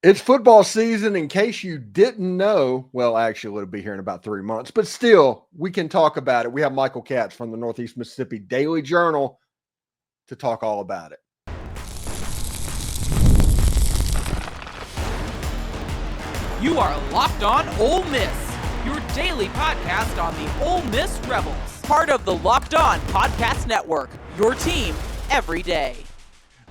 It's football season. In case you didn't know, well, actually, it'll be here in about 3 months, but still, we can talk about it. We have Michael Katz from the Northeast Mississippi Daily Journal to talk all about it. You are Locked On Ole Miss, your daily podcast on the Ole Miss Rebels, part of the Locked On Podcast Network, your team every day.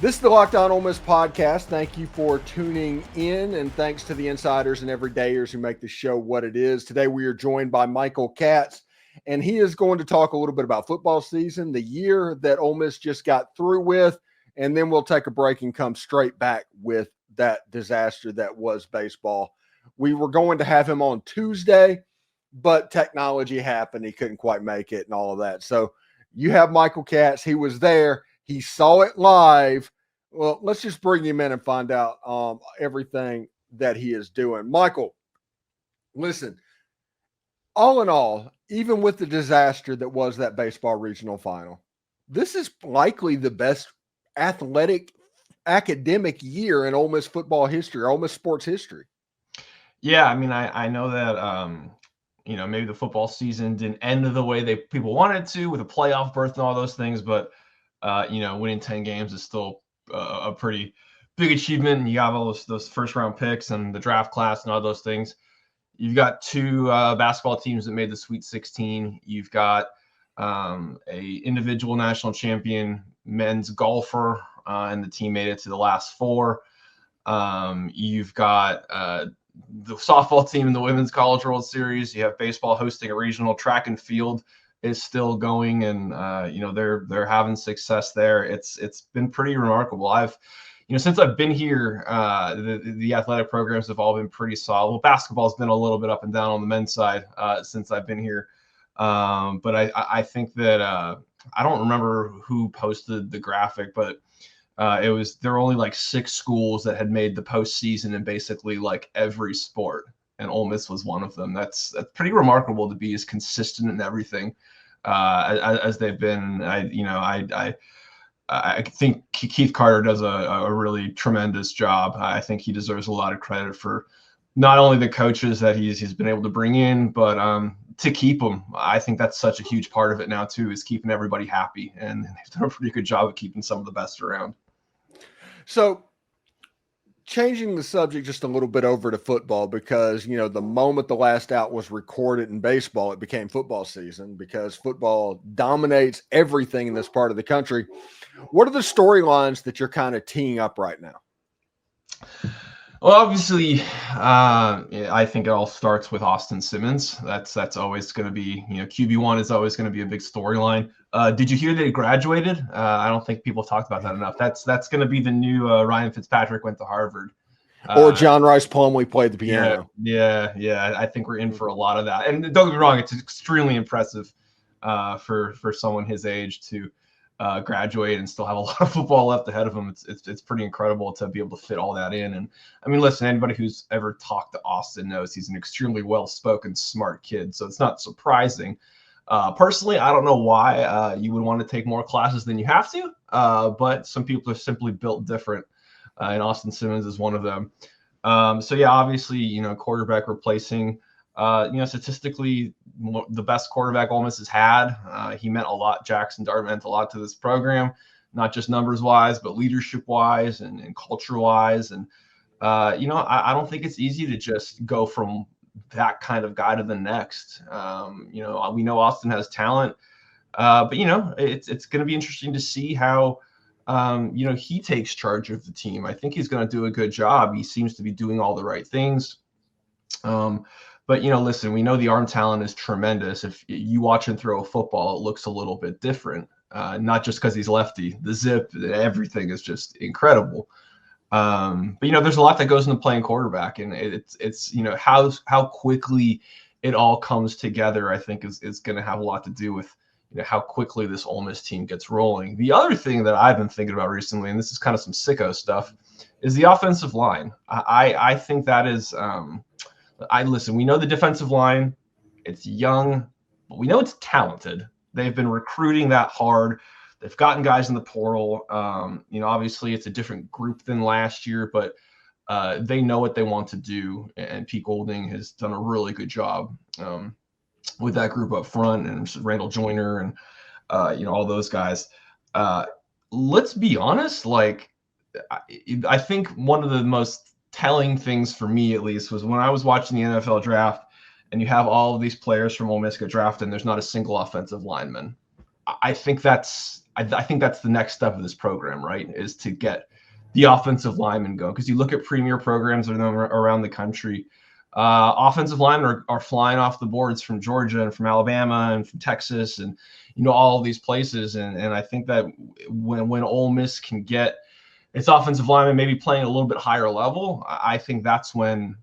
This is the Locked On Ole Miss podcast. Thank you for tuning in, and thanks to the insiders and everydayers who make the show what it is. Today we are joined by Michael Katz, and he is going to talk a little bit about football season, the year that Ole Miss just got through with, and then we'll take a break and come straight back with that disaster that was baseball. We were going to have him on Tuesday, but technology happened. He couldn't quite make it and all of that. So you have Michael Katz. He was there. He saw it live. Well, let's just bring him in and find out everything that he is doing. Michael, listen, all in all, even with the disaster that was that baseball regional final, this is likely the best academic year in Ole Miss football history, Ole Miss sports history. Yeah, I mean, I know that, maybe the football season didn't end the way people wanted to with a playoff berth and all those things, but winning 10 games is still a pretty big achievement. And you have all those first round picks and the draft class and all those things. You've got two basketball teams that made the Sweet 16. You've got a individual national champion men's golfer, and the team made it to the last four. You've got the softball team in the Women's College World Series. You have baseball hosting a regional. Track and field is still going, and they're having success there. It's been pretty remarkable. Since I've been here, the athletic programs have all been pretty solid. Well, basketball's been a little bit up and down on the men's side since I've been here, but I think that I don't remember who posted the graphic, but there were only like 6 schools that had made the postseason in basically like every sport, and Ole Miss was one of them. That's pretty remarkable to be as consistent in everything as they've been. I think Keith Carter does a really tremendous job. I think he deserves a lot of credit for not only the coaches that he's been able to bring in, but to keep them. I think that's such a huge part of it now too, is keeping everybody happy, and they've done a pretty good job of keeping some of the best around. So changing the subject just a little bit over to football, because, the moment the last out was recorded in baseball, it became football season because football dominates everything in this part of the country. What are the storylines that you're kind of teeing up right now? Well, obviously, I think it all starts with Austin Simmons. That's always going to be, QB1 is always going to be a big storyline. Did you hear that he graduated? I don't think people talked about that enough. That's going to be the new Ryan Fitzpatrick went to Harvard. Or John Rice Plumlee played the piano. Yeah. I think we're in for a lot of that. And don't get me wrong, it's extremely impressive for someone his age to graduate and still have a lot of football left ahead of him. It's pretty incredible to be able to fit all that in. And I mean, listen, anybody who's ever talked to Austin knows he's an extremely well-spoken, smart kid. So it's not surprising. Personally, I don't know why you would want to take more classes than you have to, but some people are simply built different, and Austin Simmons is one of them. So yeah, obviously, quarterback replacing, statistically, the best quarterback Ole Miss has had. He meant a lot. Jackson Dart meant a lot to this program, not just numbers-wise, but leadership-wise and culture-wise. And, I don't think it's easy to just go from that kind of guy to the next. We know Austin has talent, but, it's going to be interesting to see how, he takes charge of the team. I think he's going to do a good job. He seems to be doing all the right things. But, listen, we know the arm talent is tremendous. If you watch him throw a football, it looks a little bit different, not just because he's lefty. The zip, everything is just incredible. But, there's a lot that goes into playing quarterback, and it's how quickly it all comes together, I think, is going to have a lot to do with, how quickly this Ole Miss team gets rolling. The other thing that I've been thinking about recently, and this is kind of some sicko stuff, is the offensive line. I think that is listen, we know the defensive line, it's young, but we know it's talented. They've been recruiting that hard. They've gotten guys in the portal. Obviously it's a different group than last year, but They know what they want to do, and Pete Golding has done a really good job with that group up front, and Randall Joyner and all those guys. Let's be honest, like I think one of the most telling things for me, at least, was when I was watching the NFL draft, and you have all of these players from Ole Miss get drafted, and there's not a single offensive lineman. I think that's the next step of this program, right? Is to get the offensive linemen going, because you look at premier programs around the country. Offensive linemen are flying off the boards from Georgia and from Alabama and from Texas and all of these places. And I think that when Ole Miss can get its offensive linemen maybe playing a little bit higher level, I think that's when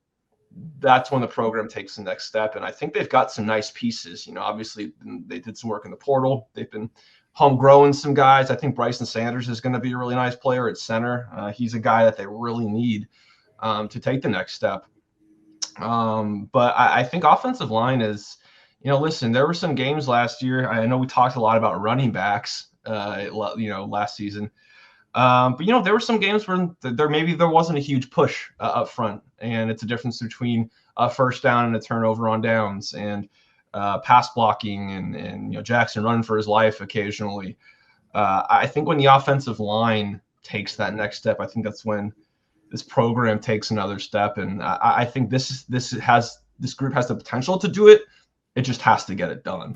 the program takes the next step. And I think they've got some nice pieces. Obviously they did some work in the portal. They've been homegrowing some guys. I think Bryson Sanders is going to be a really nice player at center. He's a guy that they really need to take the next step. But I think offensive line is, listen, there were some games last year. I know we talked a lot about running backs, last season. But there were some games where there wasn't a huge push up front, and it's a difference between a first down and a turnover on downs, and pass blocking, and Jackson running for his life occasionally. I think when the offensive line takes that next step, I think that's when this program takes another step. And I think this group has the potential to do it. It just has to get it done.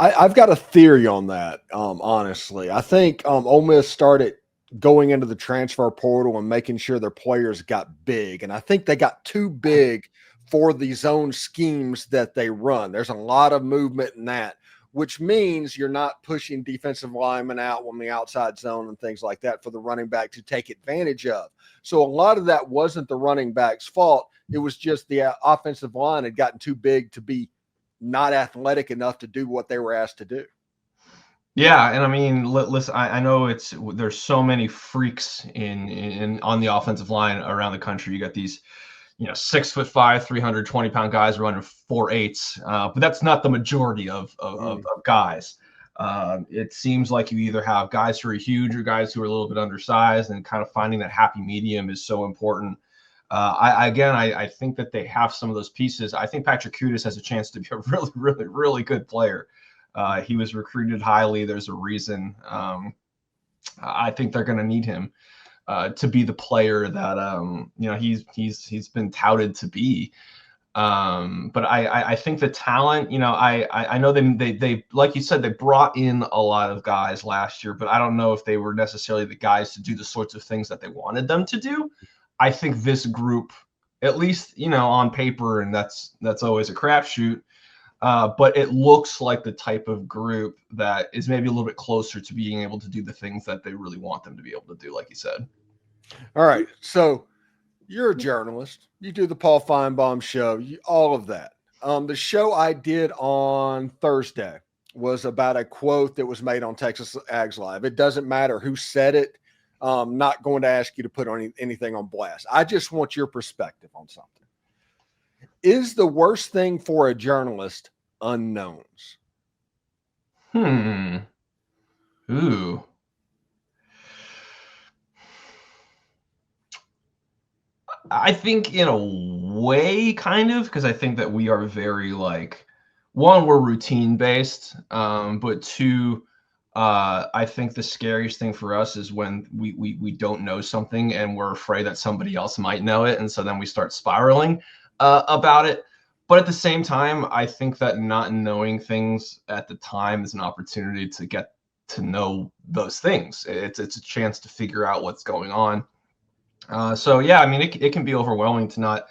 I've got a theory on that. Honestly, I think Ole Miss started going into the transfer portal and making sure their players got big. And I think they got too big for the zone schemes that they run. There's a lot of movement in that, which means you're not pushing defensive linemen out on the outside zone and things like that for the running back to take advantage of. So a lot of that wasn't the running back's fault. It was just the offensive line had gotten too big to be not athletic enough to do what they were asked to do. Yeah, and I mean, listen, I know there's so many freaks on the offensive line around the country. You got these, 6'5", 320-pound guys running 4.8s, but that's not the majority of guys. It seems like you either have guys who are huge or guys who are a little bit undersized, and kind of finding that happy medium is so important. I think that they have some of those pieces. I think Patrick Kudus has a chance to be a really, really, really good player. He was recruited highly. There's a reason. I think they're going to need him to be the player that he's been touted to be. But I think the talent, I know they like you said, they brought in a lot of guys last year, but I don't know if they were necessarily the guys to do the sorts of things that they wanted them to do. I think this group, at least, on paper, and that's always a crapshoot, but it looks like the type of group that is maybe a little bit closer to being able to do the things that they really want them to be able to do, like you said. All right. So you're a journalist. You do the Paul Feinbaum show, all of that. The show I did on Thursday was about a quote that was made on Texas Ags Live. It doesn't matter who said it. Not going to ask you to put on anything on blast. I just want your perspective on something. Is the worst thing for a journalist unknowns? Ooh. I think in a way, kind of, because I think that we are very one, we're routine based, but two, I think the scariest thing for us is when we don't know something and we're afraid that somebody else might know it, and so then we start spiraling about it. But at the same time, I think that not knowing things at the time is an opportunity to get to know those things. It's a chance to figure out what's going on. So yeah, I mean, it can be overwhelming to not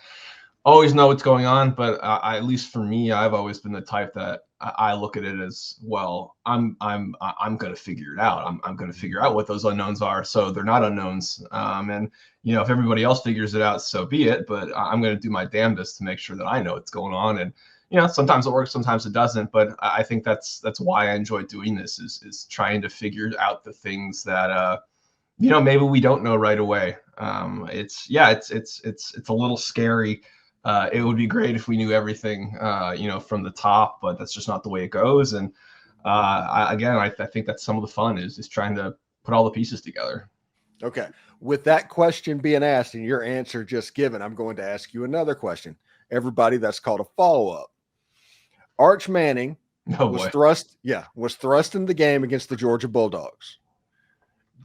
always know what's going on. But at least for me, I've always been the type that I look at it as, well, I'm going to figure it out. I'm going to figure out what those unknowns are, so they're not unknowns. And if everybody else figures it out, so be it. But I'm going to do my damnedest to make sure that I know what's going on. And sometimes it works, sometimes it doesn't. But I think that's why I enjoy doing this, is trying to figure out the things that maybe we don't know right away. It's a little scary. It would be great if we knew everything, from the top, but that's just not the way it goes. And I think that's some of the fun is trying to put all the pieces together. Okay. With that question being asked and your answer just given, I'm going to ask you another question. Everybody, that's called a follow-up. Arch Manning was thrust in the game against the Georgia Bulldogs.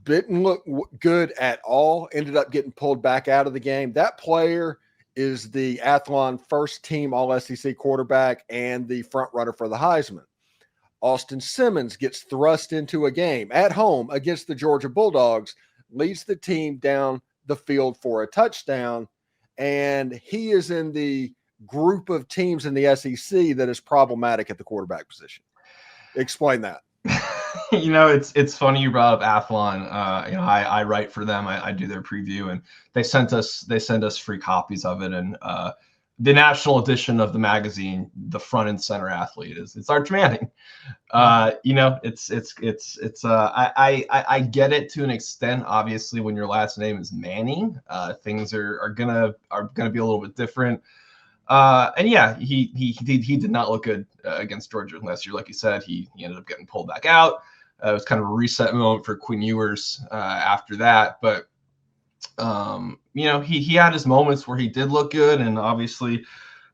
Didn't look good at all. Ended up getting pulled back out of the game. That player is the Athlon first team All-SEC quarterback and the front runner for the Heisman. Austin Simmons gets thrust into a game at home against the Georgia Bulldogs, leads the team down the field for a touchdown, and he is in the group of teams in the SEC that is problematic at the quarterback position. Explain that. It's funny you brought up Athlon. I write for them. I do their preview, and they send us free copies of it. And the national edition of the magazine, the front and center athlete it's Arch Manning. I get it to an extent. Obviously, when your last name is Manning, things are gonna be a little bit different. And yeah, he did not look good against Georgia last year. Like you said, he ended up getting pulled back out. It was kind of a reset moment for Quinn Ewers after that. But he had his moments where he did look good, and obviously,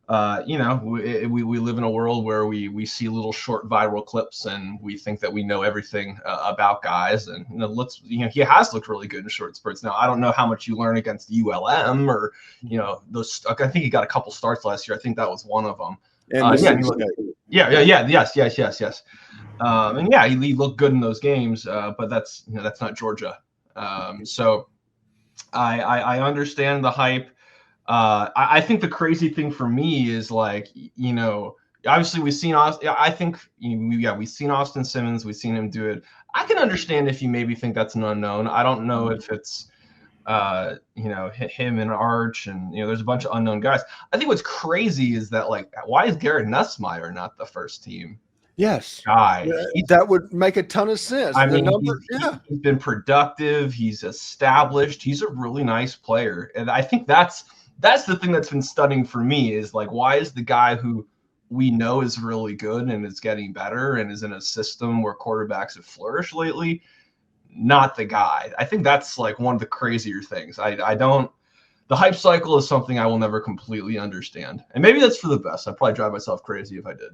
we live in a world where we see little short viral clips, and we think that we know everything about guys. And he has looked really good in short spurts. Now, I don't know how much you learn against ULM or those. I think he got a couple starts last year. I think that was one of them. Yes. And yeah, he looked good in those games, but that's not Georgia. So I understand the hype. I think the crazy thing for me is obviously we've seen Austin. I think we've seen Austin Simmons. We've seen him do it. I can understand if you maybe think that's an unknown. I don't know if it's him and Arch, and there's a bunch of unknown guys. I think what's crazy is that why is Garrett Nussmeier not the first team? Yes, guy. That would make a ton of sense. I mean, he's been productive. He's established. He's a really nice player, and I think that's the thing that's been stunning for me is why is the guy who we know is really good and is getting better and is in a system where quarterbacks have flourished lately, not the guy. I think that's one of the crazier things. The hype cycle is something I will never completely understand, and maybe that's for the best. I'd probably drive myself crazy if I did.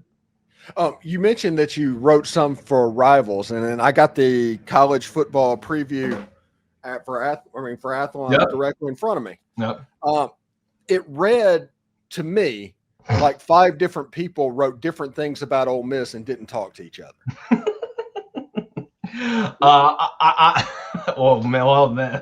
You mentioned that you wrote some for Rivals, and then I got the college football preview for Athlon directly in front of me. Yep. It read to me like 5 different people wrote different things about Ole Miss and didn't talk to each other.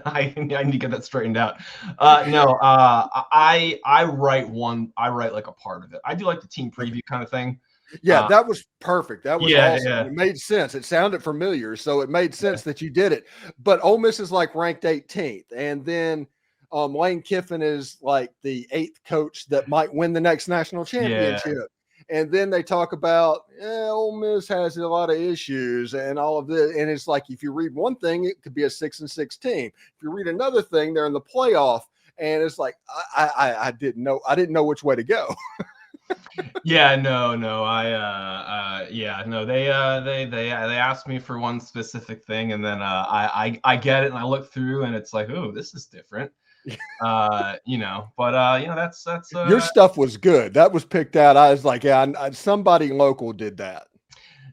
I need to get that straightened out. I write a part of it. I do the team preview kind of thing. Yeah, that was perfect. That was awesome. Yeah. It made sense. It sounded familiar, so it made sense that you did it. But Ole Miss is ranked 18th, and then Lane Kiffin is the 8th coach that might win the next national championship. Yeah. And then they talk about Ole Miss has a lot of issues and all of this. And it's if you read one thing, it could be a 6-6 team. If you read another thing, they're in the playoff, and it's I didn't know which way to go. They asked me for one specific thing, and then I get it, and I look through, and it's oh, this is different. That's your stuff was good. That was picked out. I was somebody local did that.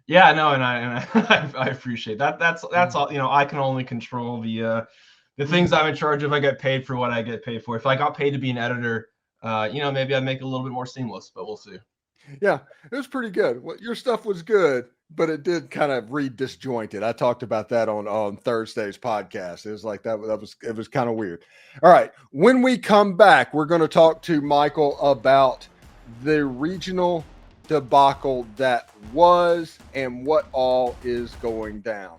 Yeah, no, and I appreciate that. That's all. I can only control the things I'm in charge of. I get paid for what I get paid for. If I got paid to be an editor, maybe I'd make it a little bit more seamless, but we'll see. Yeah, it was pretty good. Well, your stuff was good, but it did kind of read disjointed. I talked about that on Thursday's podcast. It was it was kind of weird. All right, when we come back, we're going to talk to Michael about the regional debacle that was and what all is going down.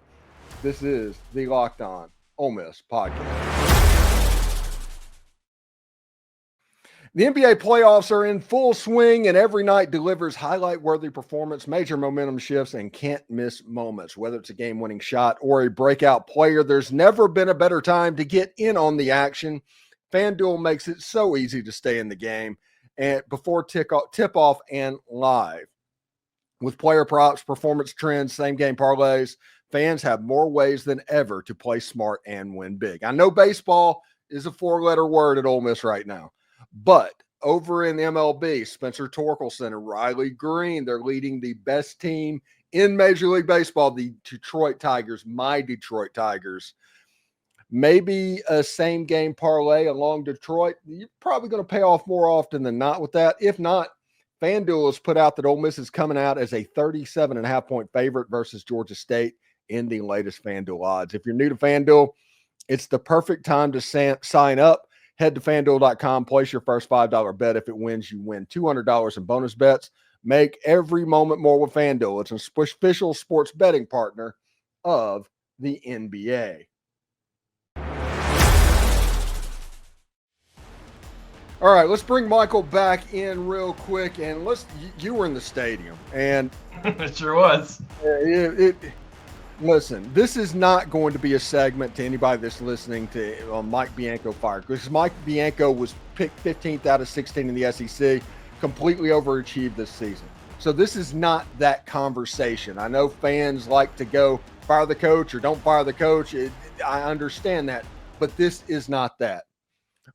This is the Locked On Ole Miss podcast. The NBA playoffs are in full swing, and every night delivers highlight-worthy performance, major momentum shifts, and can't-miss moments. Whether it's a game-winning shot or a breakout player, there's never been a better time to get in on the action. FanDuel makes it so easy to stay in the game and before tip-off and live. With player props, performance trends, same-game parlays, fans have more ways than ever to play smart and win big. I know baseball is a 4-letter word at Ole Miss right now, but over in MLB, Spencer Torkelson and Riley Green, they're leading the best team in Major League Baseball, the Detroit Tigers, my Detroit Tigers. Maybe a same game parlay along Detroit. You're probably going to pay off more often than not with that. If not, FanDuel has put out that Ole Miss is coming out as a 37.5-point favorite versus Georgia State in the latest FanDuel odds. If you're new to FanDuel, it's the perfect time to sign up. Head to FanDuel.com, place your first $5 bet. If it wins, you win $200 in bonus bets. Make every moment more with FanDuel. It's an official sports betting partner of the NBA. All right, let's bring Michael back in real quick, and you were in the stadium, and it sure was. Listen, this is not going to be a segment to anybody that's listening to Mike Bianco Fire, because Mike Bianco was picked 15th out of 16 in the SEC, completely overachieved this season. So this is not that conversation. I know fans like to go fire the coach or don't fire the coach. I understand that, but this is not that.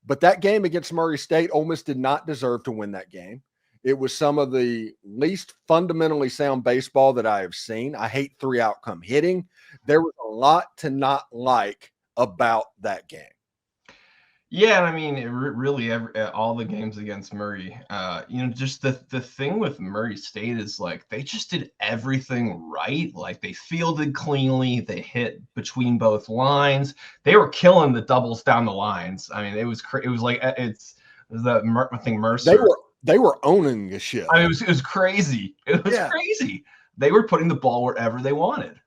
But that game against Murray State, Ole Miss did not deserve to win that game. It was some of the least fundamentally sound baseball that I have seen. I hate 3-outcome hitting. There was a lot to not like about that game. Yeah, I mean, really, all the games against Murray, just the thing with Murray State is like they just did everything right. Like they fielded cleanly, they hit between both lines, they were killing the doubles down the lines. I mean, it was like I think Mercer. They were owning the shit. I mean, it was crazy. It was crazy. They were putting the ball wherever they wanted.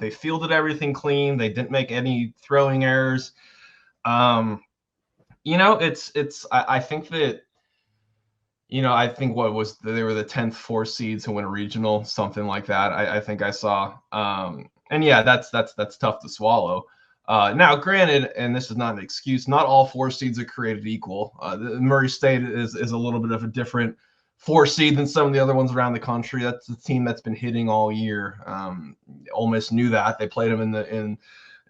They fielded everything clean. They didn't make any throwing errors. I think that, I think they were the 10th 4 seeds to win a regional, something like that. I think I saw. And yeah, that's tough to swallow. Now, granted, and this is not an excuse, not all 4 seeds are created equal. Murray State is a little bit of a different 4 seed than some of the other ones around the country. That's the team that's been hitting all year. Ole Miss knew that. They played them in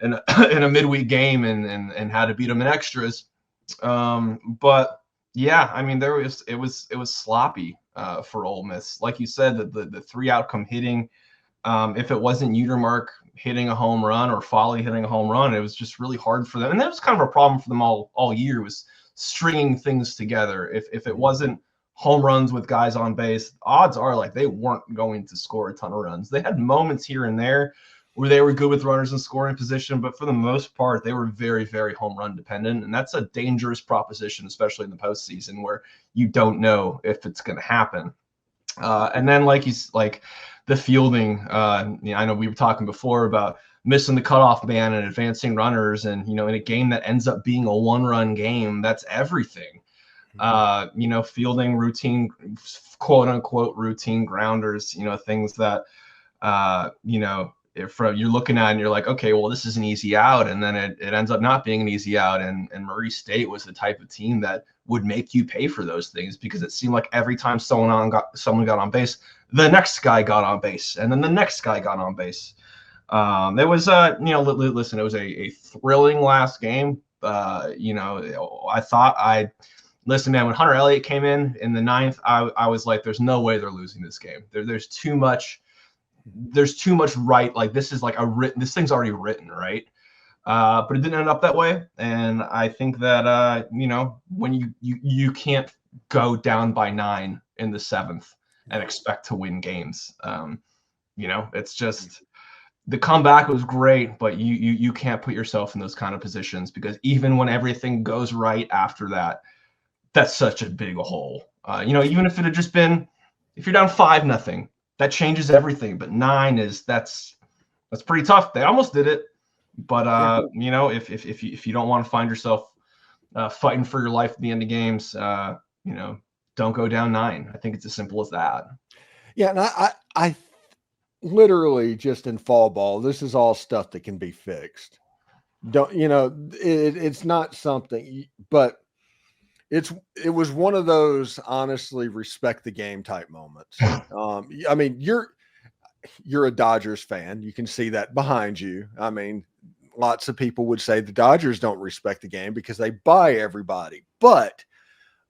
a midweek game and had to beat them in extras. But yeah, I mean, it was sloppy for Ole Miss. Like you said, the 3-outcome hitting, if it wasn't Utermark hitting a home run or Foley hitting a home run, it was just really hard for them. And that was kind of a problem for them all year, was stringing things together. If it wasn't home runs with guys on base, odds are like they weren't going to score a ton of runs. They had moments here and there where they were good with runners in scoring position, but for the most part, they were very, very home run dependent. And that's a dangerous proposition, especially in the postseason where you don't know if it's going to happen. And then like the fielding, I know we were talking before about missing the cutoff man and advancing runners. And, in a game that ends up being a 1-run game, that's everything. Fielding routine, quote unquote, routine grounders, things that, if you're looking at and you're like, okay, well, this is an easy out. And then it ends up not being an easy out. And Murray State was the type of team that would make you pay for those things, because it seemed like every time someone got on base, the next guy got on base, and then the next guy got on base. It was, listen, it was a thrilling last game. I thought listen, man, when Hunter Elliott came in the 9th, I was like, there's no way they're losing this game. There's too much right. Like this is like this thing's already written, right? But it didn't end up that way. And I think that, when you can't go down by 9 in the 7th and expect to win games, it's just, the comeback was great, but you can't put yourself in those kind of positions, because even when everything goes right after that, that's such a big hole. Even if it had just been, if you're down 5-0, that changes everything. But 9 that's pretty tough. They almost did it, but if you don't want to find yourself fighting for your life at the end of games, don't go down 9. I think it's as simple as that. Yeah, and I literally, just in fall ball, this is all stuff that can be fixed. It's not something, but it was one of those honestly respect the game type moments. I mean, you're a Dodgers fan. You can see that behind you. I mean, lots of people would say the Dodgers don't respect the game because they buy everybody. But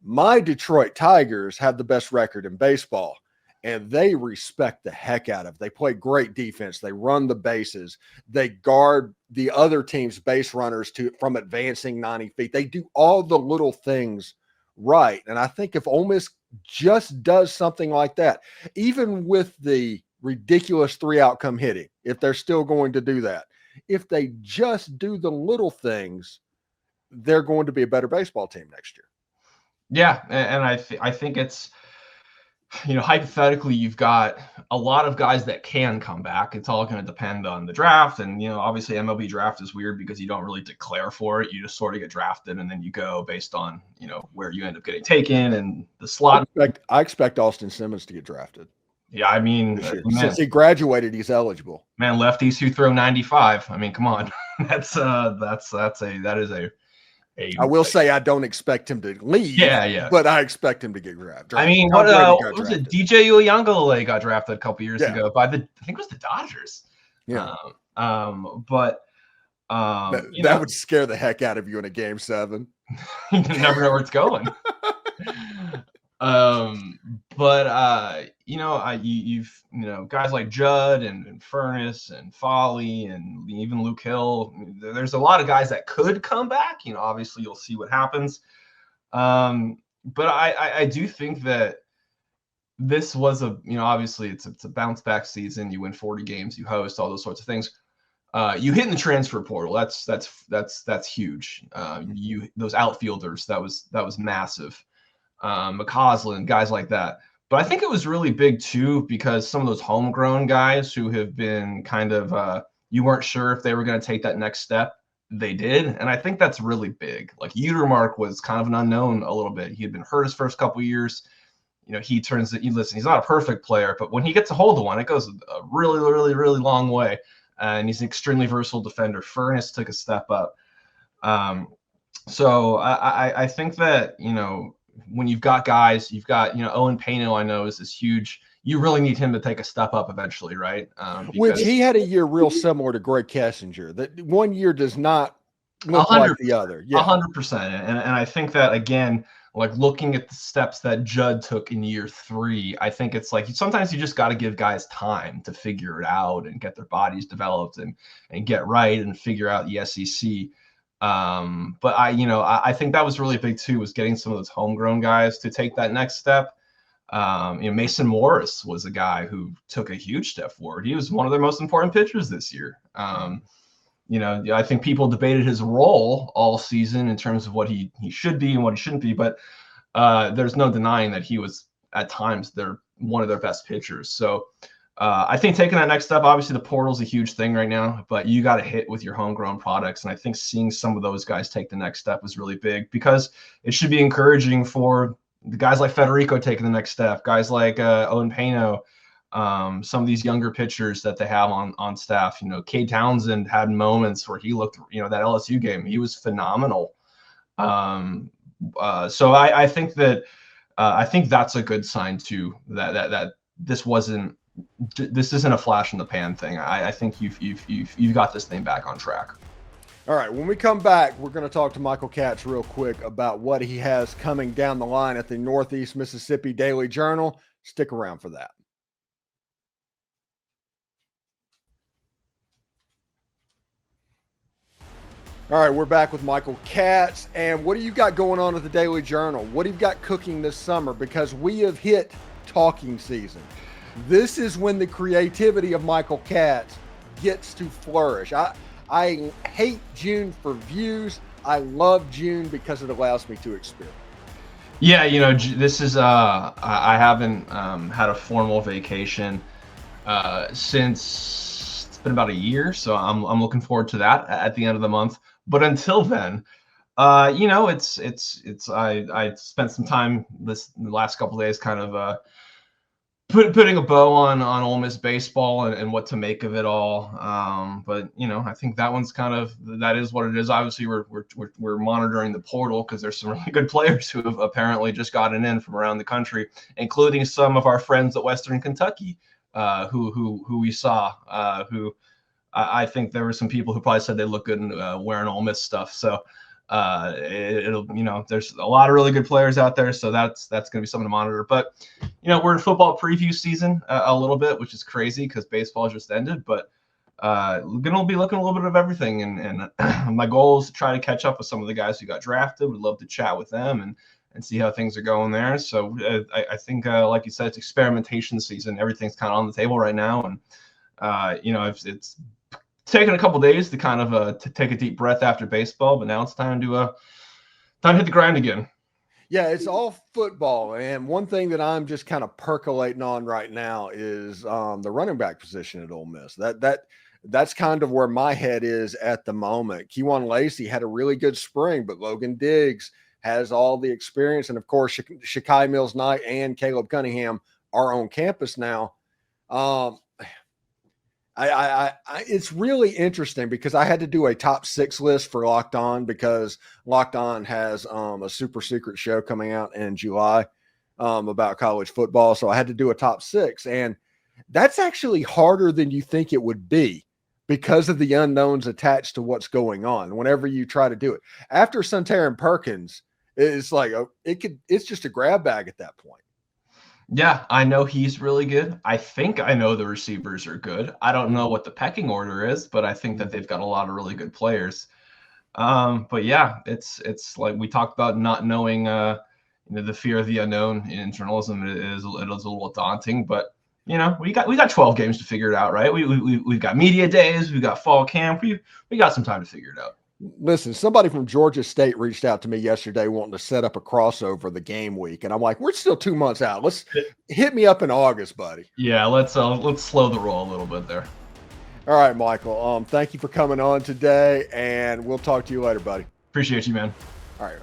my Detroit Tigers have the best record in baseball, and they respect the heck out of it. They play great defense. They run the bases. They guard the other team's base runners from advancing 90 feet. They do all the little things right. And I think if Ole Miss just does something like that, even with the ridiculous 3-outcome hitting, if they're still going to do that, if they just do the little things, they're going to be a better baseball team next year. Yeah, and I think it's, hypothetically, you've got a lot of guys that can come back. It's all going to depend on the draft. And, obviously MLB draft is weird because you don't really declare for it. You just sort of get drafted and then you go based on, where you end up getting taken and the slot. I expect Austin Simmons to get drafed. Yeah, I mean, since he graduated, he's eligible. Man, lefties who throw 95. I mean, come on. that is a I will say I don't expect him to leave. Yeah. But I expect him to get drafted. I mean, what was it? DJ Uyunglele got drafted a couple years ago by I think it was the Dodgers. Yeah. That would scare the heck out of you in a game 7. You never know where it's going. You've guys like Judd and Furness and Foley and even Luke Hill. There's a lot of guys that could come back. Obviously you'll see what happens. But I do think that this was obviously it's a bounce back season. You win 40 games, you host, all those sorts of things. You hit in the transfer portal. That's huge. Those outfielders, that was massive. McCausland, guys like that. But I think it was really big too because some of those homegrown guys who have been kind of you weren't sure if they were going to take that next step, they did, and I think that's really big. Like Utermark was kind of an unknown a little bit. He had been hurt his first couple of years. He's not a perfect player, but when he gets a hold of one, it goes a really, really, really long way. And he's an extremely versatile defender. Furness took a step up. So I think that when you've got guys, Owen Pano, I know is huge. You really need him to take a step up eventually, right? Which he had a year real similar to Greg Kessinger. That one year does not look like the other. Yeah, 100%. And I think that again, like looking at the steps that Judd took in year 3, I think it's like sometimes you just got to give guys time to figure it out and get their bodies developed and get right and figure out the SEC. But I think that was really big too, was getting some of those homegrown guys to take that next step. Mason Morris was a guy who took a huge step forward. He was one of their most important pitchers this year. I think people debated his role all season in terms of what he should be and what he shouldn't be, but there's no denying that he was at times one of their best pitchers. So I think taking that next step, obviously the portal is a huge thing right now, but you got to hit with your homegrown products. And I think seeing some of those guys take the next step was really big because it should be encouraging for the guys like Federico taking the next step, guys like Owen Pano, some of these younger pitchers that they have on staff. Cade Townsend had moments where he looked, that LSU game, he was phenomenal. So I think that I think that's a good sign too, that this isn't a flash in the pan thing. I think you've got this thing back on track. All right, when we come back, we're going to talk to Michael Katz real quick about what he has coming down the line at the Northeast Mississippi Daily Journal. Stick around for that. All right, we're back with Michael Katz. And what do you got going on at the Daily Journal? What have you got cooking this summer? Because we have hit talking season. This is when the creativity of Michael Katz gets to flourish. I hate June for views. I love June because it allows me to experiment. Yeah, this is I haven't had a formal vacation since it's been about a year, so I'm looking forward to that at the end of the month. But until then, I spent some time the last couple of days kind of putting a bow on Ole Miss baseball and what to make of it all. But I think that one's that is what it is. Obviously, we're monitoring the portal because there's some really good players who have apparently just gotten in from around the country, including some of our friends at Western Kentucky who we saw, who I think there were some people who probably said they look good in wearing Ole Miss stuff. So it'll, there's a lot of really good players out there. So that's going to be something to monitor. But, we're in football preview season a little bit, which is crazy because baseball just ended. But going to be looking a little bit of everything. And my goal is to try to catch up with some of the guys who got drafted. Would love to chat with them and see how things are going there. So I think, like you said, it's experimentation season. Everything's kind of on the table right now. And, it's taken a couple days to kind of to take a deep breath after baseball, but now it's time to hit the grind again. Yeah, it's all football. And one thing that I'm just kind of percolating on right now is the running back position at Ole Miss. That's kind of where my head is at the moment. Kewan Lacey had a really good spring, but Logan Diggs has all the experience. And of course, Shakai Mills Knight and Caleb Cunningham are on campus now. It's really interesting because I had to do a top 6 list for Locked On because Locked On has a super secret show coming out in July about college football. So I had to do a top 6, and that's actually harder than you think it would be because of the unknowns attached to what's going on whenever you try to do it. After Suntaran Perkins, it's like it's just a grab bag at that point. Yeah, I know he's really good. I think I know the receivers are good. I don't know what the pecking order is, but I think that they've got a lot of really good players. But yeah, it's like we talked about not knowing, the fear of the unknown in journalism is a little daunting. But we got 12 games to figure it out, right? We've got media days, we've got fall camp, we got some time to figure it out. Listen, somebody from Georgia State reached out to me yesterday wanting to set up a crossover the game week. And I'm like, we're still 2 months out. Let's hit me up in August, buddy. Yeah, let's slow the roll a little bit there. All right, Michael. Thank you for coming on today, and we'll talk to you later, buddy. Appreciate you, man. All right.